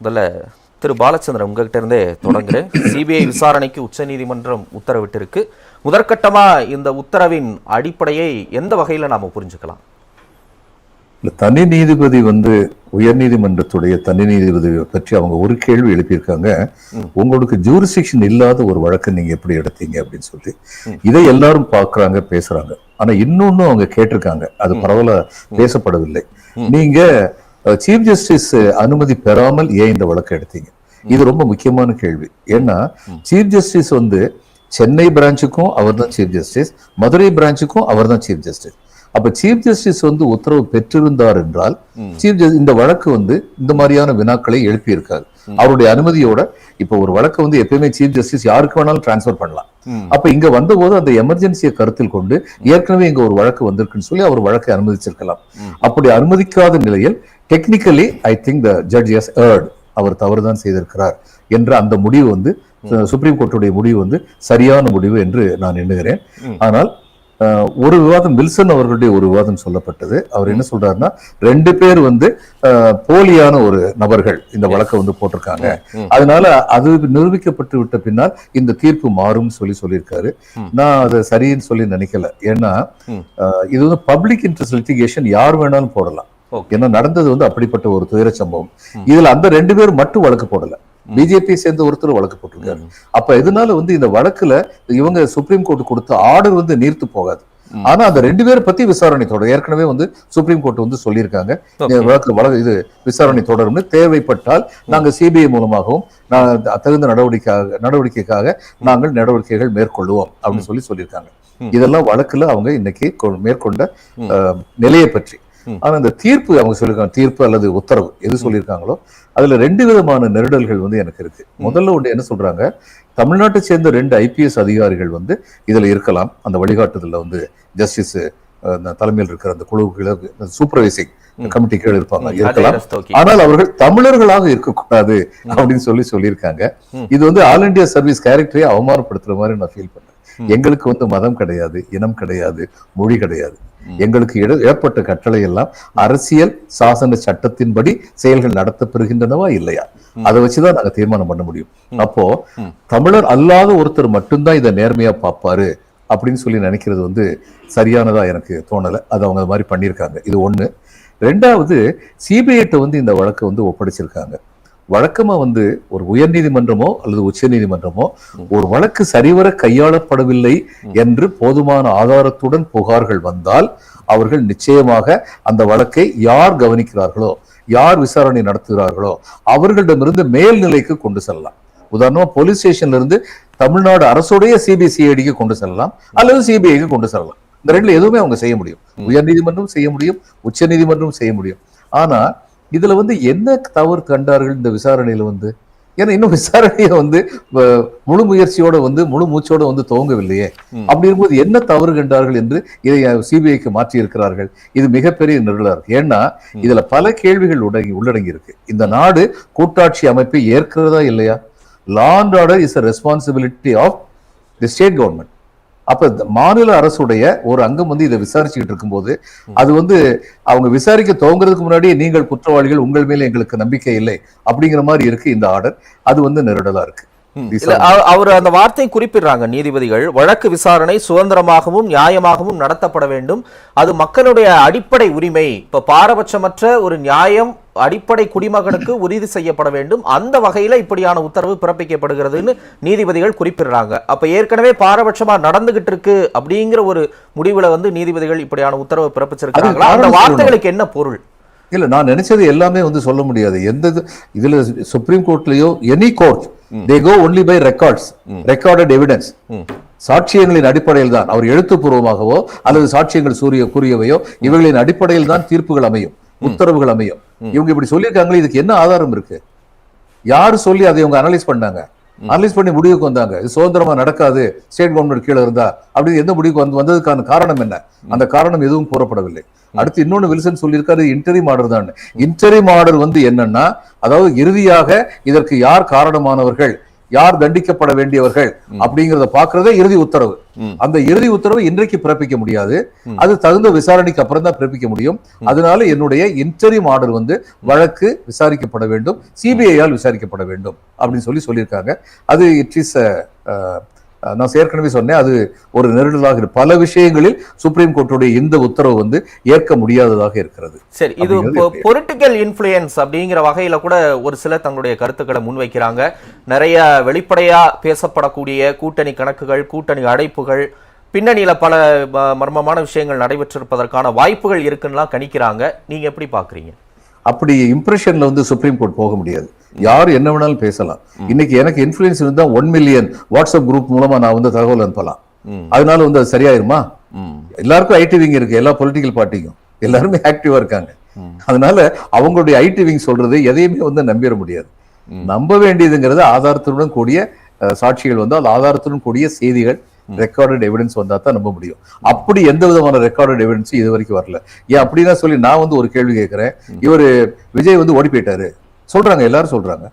முதல்ல திரு பாலச்சந்திரன் உங்ககிட்ட இருந்தே தொடங்குறேன். சிபிஐ விசாரணைக்கு உச்சநீதிமன்றம் உத்தரவிட்டிருக்கு. முதற்கட்டமா இந்த உத்தரவின் அடிப்படையை எந்த வகையில நாம புரிஞ்சுக்கலாம்? தனி நீதிபதி உயர் நீதிமன்றத்துடைய தனி நீதிபதி பற்றி அவங்க ஒரு கேள்வி எழுப்பியிருக்காங்க. உங்களுக்கு ஜூரிஸ்டிக்ஷன் இல்லாத ஒரு வழக்கை நீங்க எப்படி எடுத்தீங்க அப்படின்னு சொல்லி இதை எல்லாரும் பாக்குறாங்க, பேசுறாங்க. ஆனா இன்னொன்னு அவங்க கேட்டிருக்காங்க, அது பரவலா பேசப்படவில்லை. நீங்க சீஃப் ஜஸ்டிஸ் அனுமதி பெறாமல் ஏன் இந்த வழக்கை எடுத்தீங்க? இது ரொம்ப முக்கியமான கேள்வி. ஏன்னா சீஃப் ஜஸ்டிஸ் சென்னை பிரான்ச்சுக்கும் அவர் தான் சீஃப் ஜஸ்டிஸ், மதுரை பிரான்ச்சுக்கும் அவர் தான் சீஃப் ஜஸ்டிஸ். அப்ப சீஃப் ஜஸ்டிஸ் உத்தரவு பெற்றிருந்தார் என்றால் இந்த வழக்கு இந்த மாதிரியான வினாக்களை எழுப்பி இருக்காது. அவருடைய அனுமதியோட இப்ப ஒரு வழக்கு எப்பயுமே சீஃப் ஜஸ்டிஸ் யாருக்கு வேணாலும் டிரான்ஸ்பர் பண்ணலாம். அப்ப இங்க வந்தபோது அந்த எமர்ஜென்சியை கருத்தில் கொண்டு ஏற்கனவே இங்க ஒரு வழக்கு வந்திருக்குன்னு சொல்லி அவர் வழக்கை அனுமதிச்சிருக்கலாம். அப்படி அனுமதிக்காத நிலையில் technically I think the judge has erred, அவர் தவறுதான் செய்திருக்கிறார் என்ற அந்த முடிவு சுப்ரீம் கோர்ட்டுடைய முடிவு சரியான முடிவு என்று நான் எண்ணுகிறேன். ஆனால் ஒரு விவாதம், வில்சன் அவர்களுடைய ஒரு விவாதம் சொல்லப்பட்டது. அவர் என்ன சொல்றாருன்னா, 2 பேர் போலியான ஒரு நபர்கள் இந்த வழக்கை போட்டிருக்காங்க, அதனால அது நிரூபிக்கப்பட்டு விட்ட பின்னால் இந்த தீர்ப்பு மாறும் சொல்லியிருக்காரு. நான் அதை சரின்னு சொல்லி நினைக்கல. ஏன்னா இது பப்ளிக் இன்ட்ரெஸ்ட் லிட்டிகேஷன் யார் வேணாலும் போடலாம். ஏன்னா நடந்தது அப்படிப்பட்ட ஒரு துயர சம்பவம். இதுல அந்த 2 பேர் மட்டும் வழக்கு போடல, பிஜேபி சேர்ந்த ஒருத்தர் வழக்கு போட்டிருக்காரு. அப்ப இதனால இந்த வழக்குல இவங்க சுப்ரீம் கோர்ட் கொடுத்த ஆர்டர் நீர்த்து போகாது. ஆனா அந்த 2 பேரை பத்தி விசாரணை தொடரும். ஏற்கனவே சுப்ரீம் கோர்ட் சொல்லியிருக்காங்க, இது விசாரணை தொடரும், தேவைப்பட்டால் நாங்க சிபிஐ மூலமாகவும் தகுந்த நடவடிக்கைக்காக நாங்கள் நடவடிக்கைகள் மேற்கொள்வோம் அப்படின்னு சொல்லியிருக்காங்க. இதெல்லாம் வழக்குல அவங்க இன்னைக்கு மேற்கொண்ட நிலையை பற்றி. ஆனா இந்த தீர்ப்பு அவங்க சொல்லியிருக்காங்க, தீர்ப்பு அல்லது உத்தரவு எது சொல்லியிருக்காங்களோ அதுல 2 விதமான நெருடல்கள் எனக்கு இருக்கு. முதல்ல ஒன்று என்ன சொல்றாங்க, தமிழ்நாட்டை சேர்ந்த 2 IPS அதிகாரிகள் இதுல இருக்கலாம், அந்த வழிகாட்டுதல ஜஸ்டிஸ் தலைமையில் இருக்கிற அந்த குழுவுகளை சூப்பர்வைசிங் கமிட்டி கீழே இருக்கலாம். ஆனால் அவர்கள் தமிழர்களாக இருக்கக்கூடாது அப்படின்னு சொல்லியிருக்காங்க. இது ஆல் இண்டியா சர்வீஸ் கேரக்டரை அவமானப்படுத்துற மாதிரி நான் ஃபீல் பண்றேன். எங்களுக்கு மதம் கிடையாது, இனம் கிடையாது, மொழி கிடையாது. எங்களுக்கு ஏற்பட்ட கட்டளை எல்லாம் அரசியல் சாசன சட்டத்தின்படி செயல்கள் நடத்தப்பெறுகின்றனவா இல்லையா, அதை வச்சுதான் நாங்க தீர்மானம் பண்ண முடியும். அப்போ தமிழர் அல்லாத ஒருத்தர் மட்டும்தான் இதை நேர்மையா பார்ப்பாரு அப்படின்னு நினைக்கிறது சரியானதா எனக்கு தோணல. அது அவங்க மாதிரி பண்ணியிருக்காங்க. இது ஒண்ணு. 2வது, சிபிஐட்ட இந்த வழக்கை ஒப்படைச்சிருக்காங்க. வழக்கமா ஒரு உயர் நீதிமன்றமோ அல்லது உச்ச நீதிமன்றமோ ஒரு வழக்கு சரிவர கையாளப்படவில்லை என்று போதுமான ஆதாரத்துடன் புகார்கள் வந்தால் அவர்கள் நிச்சயமாக அந்த வழக்கை யார் கவனிக்கிறார்களோ, யார் விசாரணை நடத்துகிறார்களோ அவர்களிடமிருந்து மேல்நிலைக்கு கொண்டு செல்லலாம். உதாரணமா போலீஸ் ஸ்டேஷன்ல இருந்து தமிழ்நாடு அரசுடைய சிபிசிஐடிக்கு கொண்டு செல்லலாம், அல்லது சிபிஐக்கு கொண்டு செல்லலாம். இந்த 2ல எதுவுமே அவங்க செய்ய முடியும். உயர் நீதிமன்றம் செய்ய முடியும், உச்ச நீதிமன்றம் செய்ய முடியும். ஆனா இதுல என்ன தவறு கண்டார்கள் இந்த விசாரணையில? ஏன்னா இன்னும் விசாரணையை முழு முயற்சியோட முழு மூச்சோட துவங்கவில்லையே. அப்படி இருக்கும்போது என்ன தவறு கண்டார்கள் என்று இதை சிபிஐக்கு மாற்றி இருக்கிறார்கள். இது மிகப்பெரிய நிரலா இருக்கு. ஏன்னா இதுல பல கேள்விகள் உள்ளடங்கி இருக்கு. இந்த நாடு கூட்டாட்சி அமைப்பை ஏற்கிறதா இல்லையா? Law and order is a responsibility of the state government. அப்ப மாநில அரசுடைய ஒரு அங்கம் இதை விசாரிச்சுக்கிட்டு இருக்கும்போது அது அவங்க விசாரிக்க துவங்குறதுக்கு முன்னாடி நீங்கள் குற்றவாளிகள், உங்கள் மேல எங்களுக்கு நம்பிக்கை இல்லை அப்படிங்கிற மாதிரி இருக்கு இந்த ஆர்டர். அது நெருடலா இருக்கு. அவர் அந்த வார்த்தையை குறிப்பிடுறாங்க, நீதிபதிகள் வழக்கு விசாரணை சுதந்திரமாகவும் நியாயமாகவும் நடத்தப்பட வேண்டும், அது மக்களுடைய அடிப்படை உரிமை, இப்ப பாரபட்சமற்ற ஒரு நியாயம் அடிப்படை குடிமகனுக்கு உறுதி செய்யப்பட வேண்டும், அந்த வகையில இப்படியான உத்தரவு பிறப்பிக்கப்படுகிறதுன்னு நீதிபதிகள் குறிப்பிடுறாங்க. அப்ப ஏற்கனவே பாரபட்சமா நடந்துகிட்டு இருக்கு அப்படிங்கிற ஒரு முடிவுல நீதிபதிகள் இப்படியான உத்தரவு பிறப்பிச்சிருக்காங்க. அந்த வார்த்தைகளுக்கு என்ன பொருள்? இல்ல, நான் நினைச்சது எல்லாமே சொல்ல முடியாது. எந்த இதுல சுப்ரீம் கோர்ட்லயோ any court they go only by records, recorded evidence. சாட்சியங்களின் அடிப்படையில் தான், அவர் எழுத்துப்பூர்வமாகவோ அல்லது சாட்சியங்கள் கூறியவையோ இவர்களின் அடிப்படையில் தான் தீர்ப்புகள் அமையும், உத்தரவுகள் அமையும். இவங்க இப்படி சொல்லியிருக்காங்களே, இதுக்கு என்ன ஆதாரம் இருக்கு? யாரு சொல்லி அதை இவங்க அனலைஸ் பண்ணாங்க? அனலைஸ் பண்ணி முடிவுக்கு வந்தாங்க இது சுதந்திரமா நடக்காது, ஸ்டேட் கவர்மெண்ட் கீழே இருந்தா அப்படின்னு எந்த முடிவுக்கு வந்ததுக்கான காரணம் என்ன? அந்த காரணம் எதுவும் கூறப்படவில்லை. அடுத்து இன்னொன்னு வில்சன் சொல்லியிருக்காரு, இன்டரிம் ஆர்டர் தான். இன்டரிம் ஆர்டர் என்னன்னா, அதாவது இறுதியாக இதற்கு யார் காரணமானவர்கள் யார் தண்டிக்கப்பட வேண்டியவர்கள் அப்படிங்கறத பாக்குறதே இறுதி உத்தரவு. அந்த இறுதி உத்தரவு இன்றைக்கு பிறப்பிக்க முடியாது, அது தகுந்த விசாரணைக்கு அப்புறம் தான் பிறப்பிக்க முடியும். அதனால என்னுடைய இன்டரிம் ஆர்டர் வந்து வழக்கு விசாரிக்கப்பட வேண்டும், சிபிஐயால் விசாரிக்கப்பட வேண்டும் அப்படின்னு சொல்லியிருக்காங்க. அது இட் இஸ் நான் ஏற்கனவே சொன்னேன், அது ஒரு நெருடலாக இருக்கு. பல விஷயங்களில் சுப்ரீம் கோர்ட்டுடைய இந்த உத்தரவு வந்து ஏற்க முடியாததாக இருக்கிறது. சரி, இது பொலிட்டிக்கல் இன்ஃப்ளூயன்ஸ் அப்படிங்கிற வகையில கூட ஒரு சிலர் தங்களுடைய கருத்துக்களை முன்வைக்கிறாங்க. நிறைய வெளிப்படையா பேசப்படக்கூடிய கூட்டணி கணக்குகள், கூட்டணி அழைப்புகள், பின்னணியில பல மர்மமான விஷயங்கள் நடைபெற்றிருப்பதற்கான வாய்ப்புகள் இருக்குன்னு கணிக்கிறாங்க. நீங்க எப்படி பாக்குறீங்க? அப்படி இம்ப்ரெஷன்ல வந்து சுப்ரீம் கோர்ட் போக முடியாது. யார் என்ன வேணாலும் பேசலாம். இன்னைக்கு எனக்கு இன்ஃபுளுன்ஸ் இருந்தா 1 மில்லியன் வாட்ஸ்அப் குரூப் மூலமா நான் வந்து தகவல் அனுப்பலாம். அதனால வந்து அது சரியாயிருமா? எல்லாருக்கும் ஐடி விங் இருக்கு, எல்லா பொலிட்டிக்கல் பார்ட்டிக்கும் எல்லாருமே ஆக்டிவா இருக்காங்க. அதனால அவங்களுடைய ஐடி விங் சொல்றது எதையுமே வந்து நம்பிட முடியாது. நம்ப வேண்டியதுங்கிறது ஆதாரத்துடன் கூடிய சாட்சிகள் வந்து, அது ஆதாரத்துடன் கூடிய செய்திகள், ரெக்கார்டட் எவிடன்ஸ் வந்தா தான் நம்ப முடியும். அப்படி எந்த விதமான ரெக்கார்டட் எவிடன்ஸ் இது வரைக்கும் வரல. ஏன் அப்படின்னா சொல்லி நான் வந்து ஒரு கேள்வி கேட்கிறேன். இவரு விஜய் வந்து ஓடி போயிட்டாரு சொல்றாங்க, எல்லாரும் சொல்றாங்க.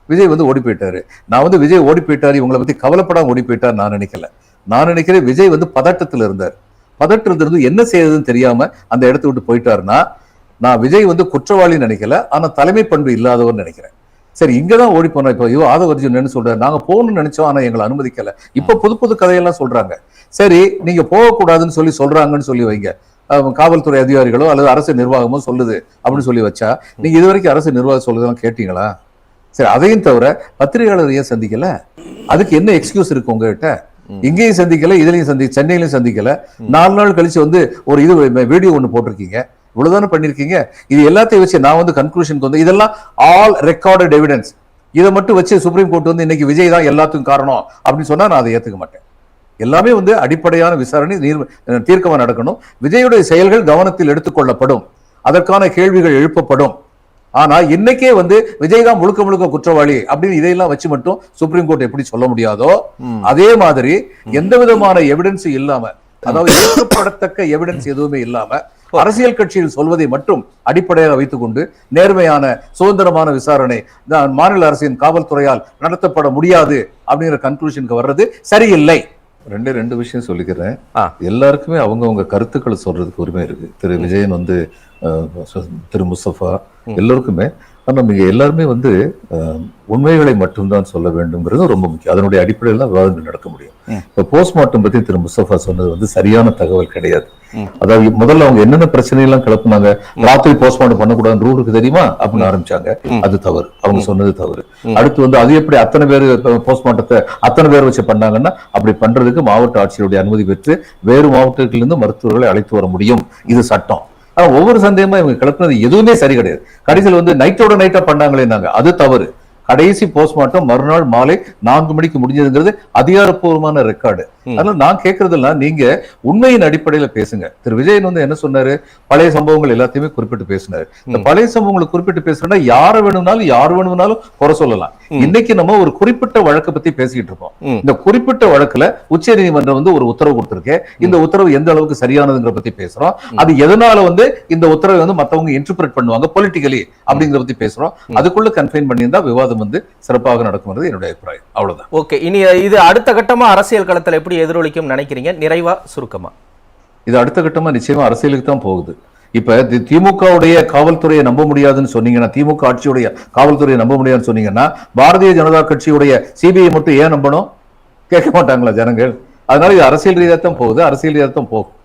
விஜய் வந்து ஓடி போயிட்டாரு. நான் வந்து விஜய் ஓடி போயிட்டாரு, இவங்களை பத்தி கவலைப்படாம ஓடி போயிட்டார் நான் நினைக்கல. நான் நினைக்கிறேன் விஜய் வந்து பதட்டத்துல இருந்தார். பதட்டத்துல இருந்து என்ன செய்யறதுன்னு தெரியாம அந்த இடத்த விட்டு போயிட்டாருன்னா, நான் விஜய் வந்து குற்றவாளி நினைக்கல, ஆனா தலைமை பண்பு இல்லாதவர் நினைக்கிறேன். சரி, இங்கதான் ஓடி போனோம். இப்போ ஆதவ அர்ஜுன் என்ன சொல்றாரு, நாங்க போகணும்னு நினைச்சோம் ஆனா எங்களை அனுமதிக்கல. இப்ப புது புது கதையெல்லாம் சொல்றாங்க. சரி, நீங்க போகக்கூடாதுன்னு சொல்றாங்கன்னு சொல்லி வைங்க, காவல்துறை அதிகாரிகளோ அல்லது அரசு நிர்வாகமோ சொல்லுது அப்படின்னு சொல்லி வச்சா, நீங்க இது வரைக்கும் அரசு நிர்வாகம் சொல்லுதெல்லாம் கேட்டீங்களா? சரி, அதையும் தவிர பத்திரிகையாளர் ஏன் சந்திக்கல? அதுக்கு என்ன எக்ஸ்கியூஸ் இருக்கு உங்ககிட்ட? இங்கேயும் சந்திக்கல, இதுலயும் சென்னையிலும் சந்திக்கல. 4 நாள் கழிச்சு வந்து ஒரு வீடியோ ஒண்ணு போட்டிருக்கீங்க, இவ்வளவுதானே பண்ணிருக்கீங்க. இது எல்லாத்தையும் வச்சு நான் வந்து கன்க்ளூஷனுக்கு வந்து இதெல்லாம் ஆல் ரெக்கார்டட் எவிடன்ஸ், இதை மட்டும் வச்சு சுப்ரீம் கோர்ட் வந்து இன்னைக்கு விஜய் தான் எல்லாத்துக்கும் காரணம் அப்படின்னு சொன்னா நான் அதை ஏத்துக்க மாட்டேன். எல்லாமே வந்து அடிப்படையான விசாரணை தீர்க்கமா நடக்கணும். விஜயுடைய செயல்கள் கவனத்தில் எடுத்துக்கொள்ளப்படும், அதற்கான கேள்விகள் எழுப்பப்படும். ஆனா இன்னைக்கே வந்து விஜய் தான் முழுக்க முழுக்க குற்றவாளி அப்படின்னு இதையெல்லாம் வச்சு மட்டும் சுப்ரீம் கோர்ட் எப்படி சொல்ல முடியாதோ, அதே மாதிரி எந்த விதமான எவிடன்ஸ் இல்லாம, அதாவது ஏற்கப்படத்தக்க எவிடன்ஸ் எதுவுமே இல்லாம அரசியல் கட்சியில் சொல்வதை மட்டும் அடிப்படையாக வைத்துக் கொண்டு நேர்மையான சுதந்திரமான விசாரணை மாநில அரசின் காவல்துறையால் நடத்தப்பட முடியாது அப்படிங்கிற கன்க்ளூஷனுக்கு வர்றது சரியில்லை. ரெண்டு விஷயம் சொல்லிக்கிறேன். எல்லாருக்குமே அவங்கவுங்க கருத்துக்களை சொல்றதுக்கு உரிமை இருக்கு. திரு விஜயன் வந்து திரு முஸ்தபா எல்லோருக்குமே. ஆனா நீங்க எல்லாருமே வந்து உண்மைகளை மட்டும்தான் சொல்ல வேண்டும்ங்கிறது ரொம்ப முக்கியம். அதனுடைய அடிப்படையில் தான் விவாதங்கள் நடக்க முடியும். இப்ப போஸ்ட்மார்ட்டம் பத்தி திரு முஸ்தபா சொன்னது வந்து சரியான தகவல் கிடையாது. அதாவது முதல்ல அவங்க என்னென்ன பிரச்சனை எல்லாம் கிளப்புனாங்க, ராத்திரி போஸ்ட்மார்ட்டம் பண்ணக்கூடாதுன்னு ரூல் இருக்கு தெரியுமா அப்படின்னு ஆரம்பிச்சாங்க. அது தவறு, அவங்க சொன்னது தவறு. அடுத்து வந்து அது எப்படி அத்தனை பேர் போஸ்ட்மார்ட்டத்தை அத்தனை பேர் வச்சு பண்ணாங்கன்னா, அப்படி பண்றதுக்கு மாவட்ட ஆட்சியருடைய அனுமதி பெற்று வேறு மாவட்டத்திலிருந்து மருத்துவர்களை அழைத்து வர முடியும், இது சட்டம். ஆனா ஒவ்வொரு சந்தேகமா இவங்க கிளப்புனது எதுவுமே சரி கிடையாது. கடைசியில் வந்து நைட்டோட நைட்டா பண்ணாங்களேனாங்க, அது தவறு. கடைசி போஸ்ட்மார்ட்டம் மறுநாள் மாலை 4 மணிக்கு முடிஞ்சதுங்கிறது அதிகாரப்பூர்வமான ரெக்கார்டு. அதனால நான் கேட்கறதெல்லாம் நீங்க உண்மையின் அடிப்படையில பேசுங்க. திரு விஜயன் வந்து என்ன சொன்னாரு, பழைய சம்பவங்கள் எல்லாத்தையுமே குறிப்பிட்டு பேசினாரு. இந்த பழைய சம்பவங்களை குறிப்பிட்டு பேசுறா யாரை வேணும்னாலும் யார் வேணும்னாலும் குறை சொல்லலாம். இன்னைக்கு நம்ம ஒரு குறிப்பிட்ட வழக்கை பத்தி பேசிக்கிட்டு இருக்கோம். இந்த குறிப்பிட்ட வழக்குல உச்ச நீதிமன்றம் வந்து ஒரு உத்தரவு கொடுத்திருக்கு. இந்த உத்தரவு எந்த அளவுக்கு சரியானதுங்கிற பத்தி பேசுறோம். அது எதனால வந்து இந்த உத்தரவை வந்து மத்தவங்க இன்டர்பிரட் பண்ணுவாங்க பொலிட்டிக்கலி அப்படிங்கிற பத்தி பேசுறோம். அதுக்குள்ள கன்ஃபைன் பண்ணியிருந்தா விவாதம் வந்து சிறப்பாக நடக்கும் என்னுடைய அபிப்பிராயம். அவ்வளவுதான். ஓகே, இனி இது அடுத்த கட்டமா அரசியல் களத்தில் எப்படி எதிரொலிக்கும் நினைக்கிறீங்க? நிறைவா சுருக்கமா. இது அடுத்த கட்டமா நிச்சயமா அரசியலுக்கு தான் போகுது. இப்ப திமுகவுடைய காவல்துறையை நம்ப முடியாதுன்னு சொன்னீங்கன்னா, திமுக ஆட்சியுடைய காவல்துறையை நம்ப முடியாதுன்னு சொன்னீங்கன்னா, பாரதிய ஜனதா கட்சியுடைய சிபிஐ மட்டும் ஏன் நம்பணும்? கேட்க மாட்டாங்களா ஜனங்கள்? அதனால இது அரசியல் ரீதியாக தான் போகுது, அரசியல் ரீதியாக தான் போகும்.